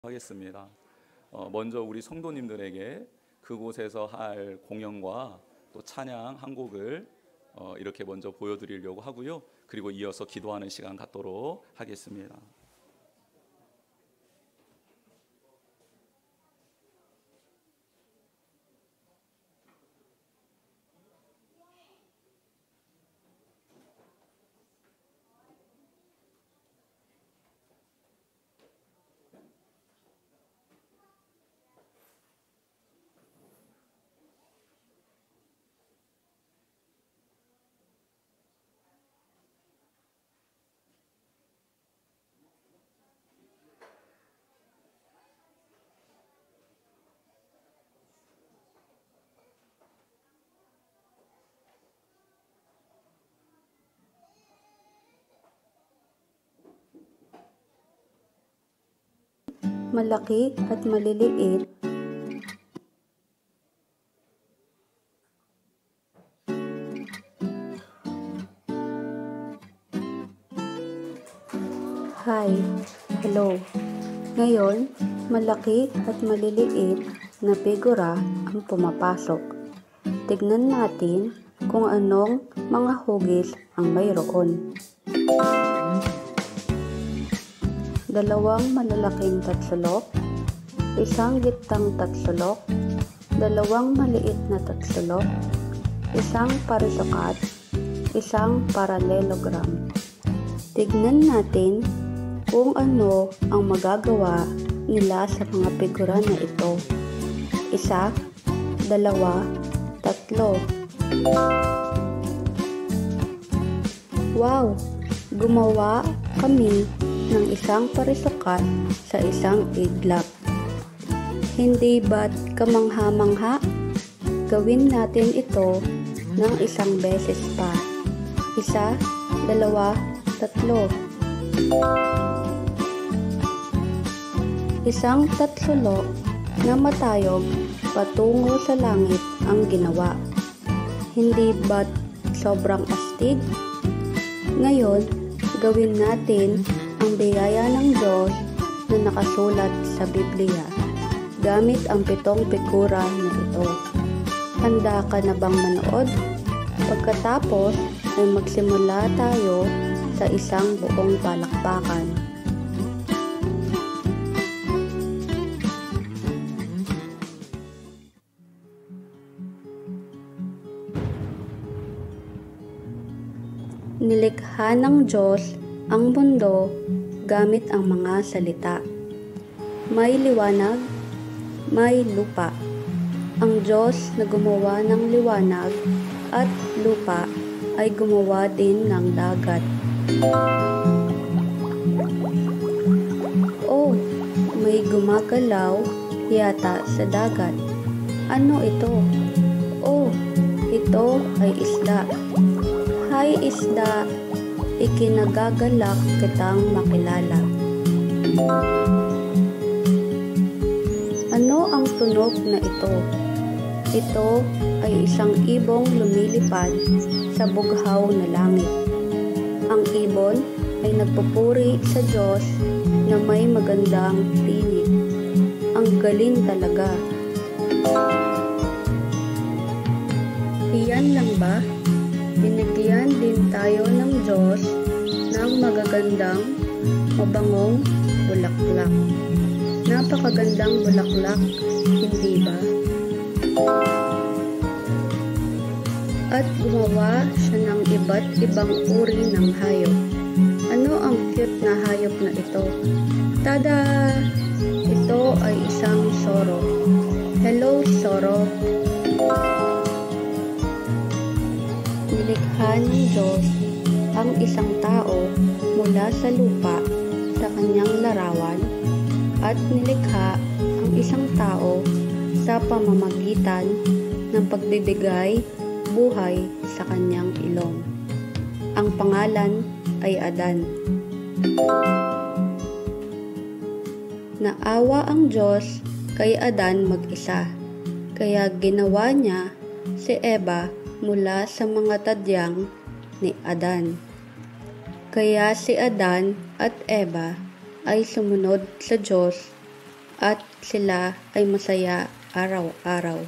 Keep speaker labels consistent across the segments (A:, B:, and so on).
A: 하겠습니다. 먼저 우리 성도님들에게 그곳에서 할 공연과 또 찬양 한 곡을 이렇게 먼저 보여드리려고 하고요. 그리고 이어서 기도하는 시간 갖도록 하겠습니다.
B: Malaki at maliliit, Hi, hello. Ngayon, malaki at maliliit na figura ang pumapasok. Tignan natin kung anong mga hugis ang mayroon. Dalawang malalaking tatsulok, isang gitang tatsulok, dalawang maliit na tatsulok, isang parisukat, isang parallelogram. Tignan natin kung ano ang magagawa nila sa mga figura na ito. Isa, dalawa, tatlo. Wow! Gumawa kami ng isang parisukat sa isang iglap. Hindi ba't kamangha-mangha? Gawin natin ito ng isang beses pa. Isa, dalawa, tatlo. Isang tatsulok na matayog patungo sa langit ang ginawa. Hindi ba't sobrang astig? Ngayon, gawin natin ang biyaya ng Diyos na nakasulat sa Biblia gamit ang 7 figura na ito. Handa ka na bang manood? Pagkatapos ay magsimula tayo sa isang buong palakpakan. Nilikha ng Diyos ang mundo gamit ang mga salita. May liwanag, may lupa. Ang Diyos na gumawa ng liwanag at lupa ay gumawa din ng dagat. Oh, may gumagalaw yata sa dagat. Ano ito? Oh, ito ay isda. Hi isda, ikinagagalak kitang makilala. Ano ang tunog na ito? Ito ay isang ibong lumilipad sa bughaw na langit. Ang ibon ay nagpupuri sa Diyos na may magandang tinig. Ang galing talaga. Iyan lang ba? Binigyan din tayo ng Diyos ng magagandang, mabangong bulaklak. Napakagandang bulaklak, hindi ba? At gumawa siya ng iba't ibang uri ng hayop. Ano ang cute na hayop na ito? Tada! Ito ay isang soro. Hello, soro! Nilikha ng Diyos ang isang tao mula sa lupa sa kanyang larawan at nilikha ang isang tao sa pamamagitan ng pagbibigay buhay sa kanyang ilong. Ang pangalan ay Adan. Naawa ang Diyos kay Adan mag-isa, kaya ginawa niya si Eva mula sa mga tadyang ni Adan. Kaya si Adan at Eva ay sumunod sa Diyos at sila ay masaya araw-araw.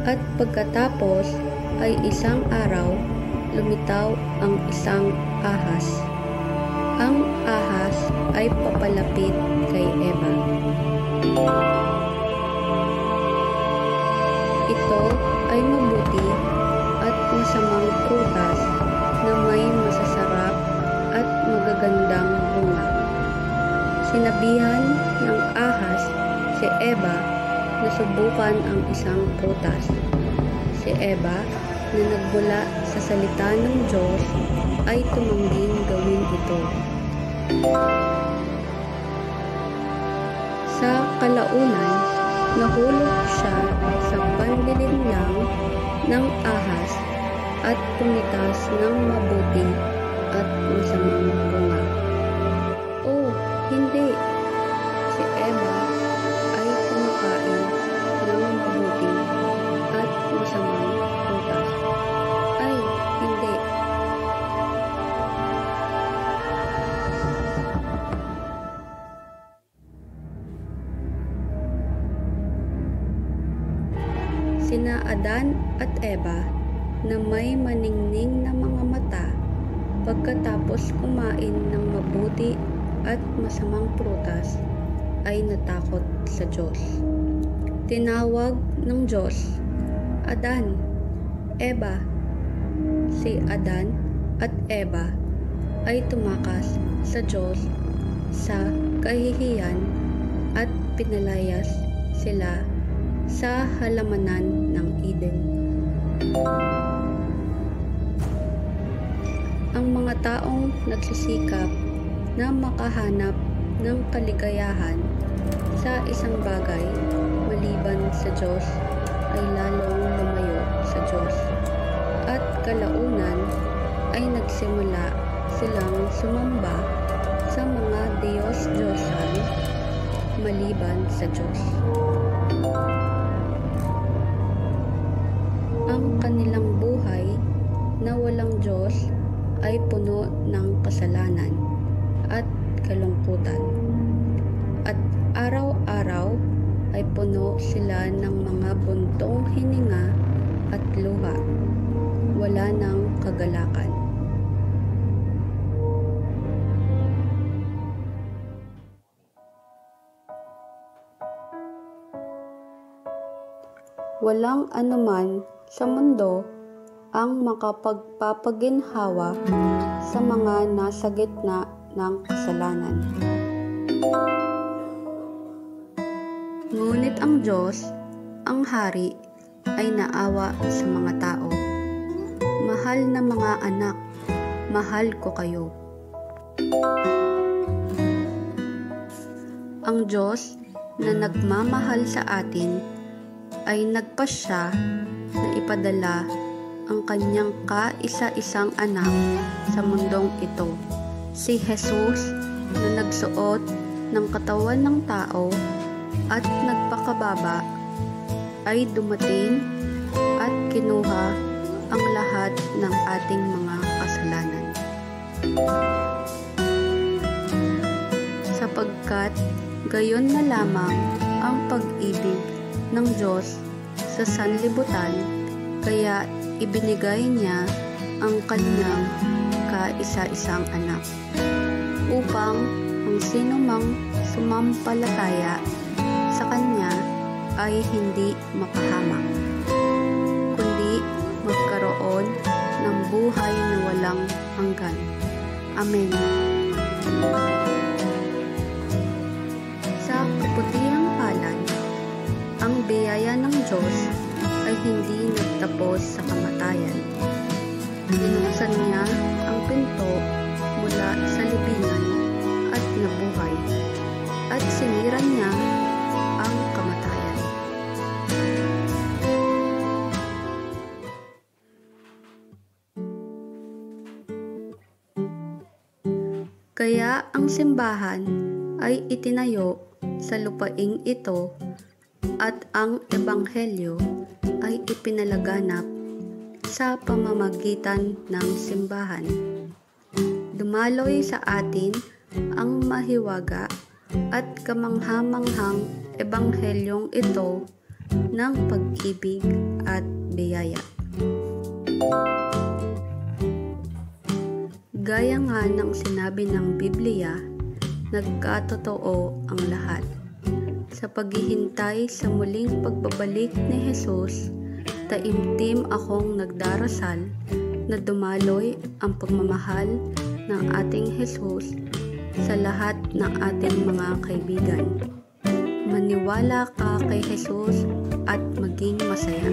B: At pagkatapos ay isang araw, lumitaw ang isang ahas. Ang ahas ay papalapit kay Eva. Ito ay mabuti at masamang prutas na may masasarap at magagandang bunga. Sinabihan ng ahas si Eva na subukan ang isang prutas. Si Eva na nagmula sa salita ng Diyos ay tumangging gawin ito. Sa kalaunan, nahulog siya sa panlilinlang ng ahas at pumitas ng mabuti at masamang bunga. Oh, hindi! Si Eva ay kumakain ng mabuti at masamang prutas. Ay, hindi! Sina Adan at Eva na may maningning na mga mata pagkatapos kumain ng mabuti at masamang prutas ay natakot sa Diyos. Tinawag ng Diyos, Adan, Eva. Si Adan at Eva ay tumakas sa Diyos sa kahihiyan at pinalayas sila sa halamanan ng Eden. Ang mga taong nagsisikap na makahanap ng kaligayahan sa isang bagay maliban sa Diyos ay lalong lumayo sa Diyos. At kalaunan ay nagsimula silang sumamba sa mga Diyos-Diyosan maliban sa Diyos. Ang kanilang buhay na walang Diyos ay puno ng kasalanan at kalungkutan. At araw-araw ay puno sila ng mga buntong hininga at luha. Wala ng kagalakan. Walang anuman sa mundo ang makapagpapaginhawa sa mga nasa gitna ng kasalanan. Ngunit ang Diyos, ang Hari, ay naawa sa mga tao. Mahal na mga anak, mahal ko kayo. Ang Diyos na nagmamahal sa atin ay nagpasya na ipadala ang kanyang kaisa-isang anak sa mundong ito. Si Jesus na nagsuot ng katawan ng tao at nagpakababa ay dumating at kinuha ang lahat ng ating mga kasalanan. Sapagkat gayon na lamang ang pag-ibig ng Diyos sa sanlibutan, kaya ibinigay niya ang kanyang kaisa-isang anak, upang ang sinumang sumampalataya sa kanya ay hindi mapahamak, kundi magkaroon ng buhay na walang hanggan. Amen. Sa kaputihang palad, ang biyaya ng Diyos ay hindi nagtapos sa kamatayan. Binuksan niya ang pinto mula sa libingan at nabuhay, at sinira niya ang kamatayan. Kaya ang simbahan ay itinayo sa lupaing ito at ang ebanghelyo ay ipinalaganap sa pamamagitan ng simbahan. Dumaloy sa atin ang mahiwaga at kamanghamanghang ebanghelyong ito ng pag-ibig at biyaya. Gaya nga ng sinabi ng Biblia, nagkatotoo ang lahat. Sa paghihintay sa muling pagbabalik ni Jesus, taimtim akong nagdarasal na dumaloy ang pagmamahal ng ating Jesus sa lahat ng ating mga kaibigan. Maniwala ka kay Jesus at maging masaya.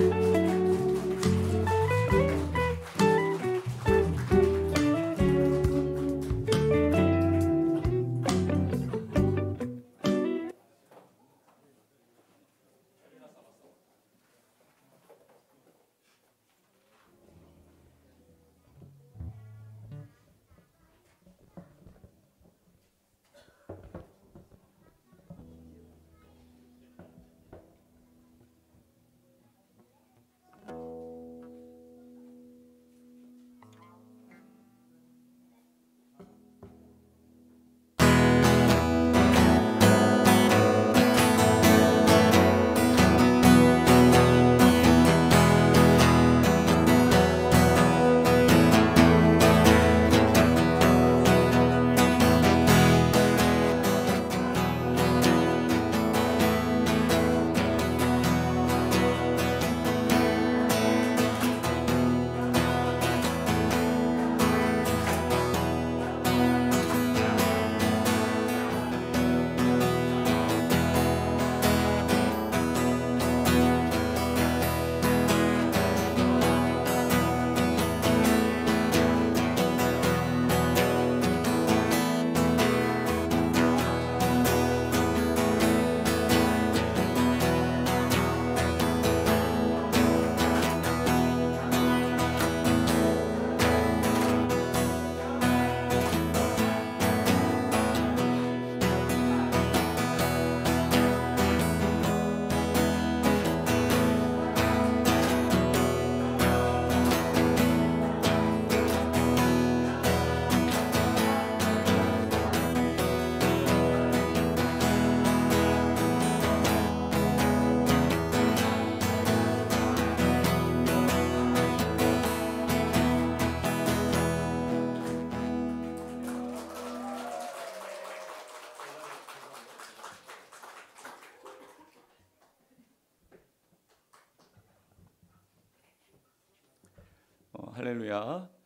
A: 할렐루야.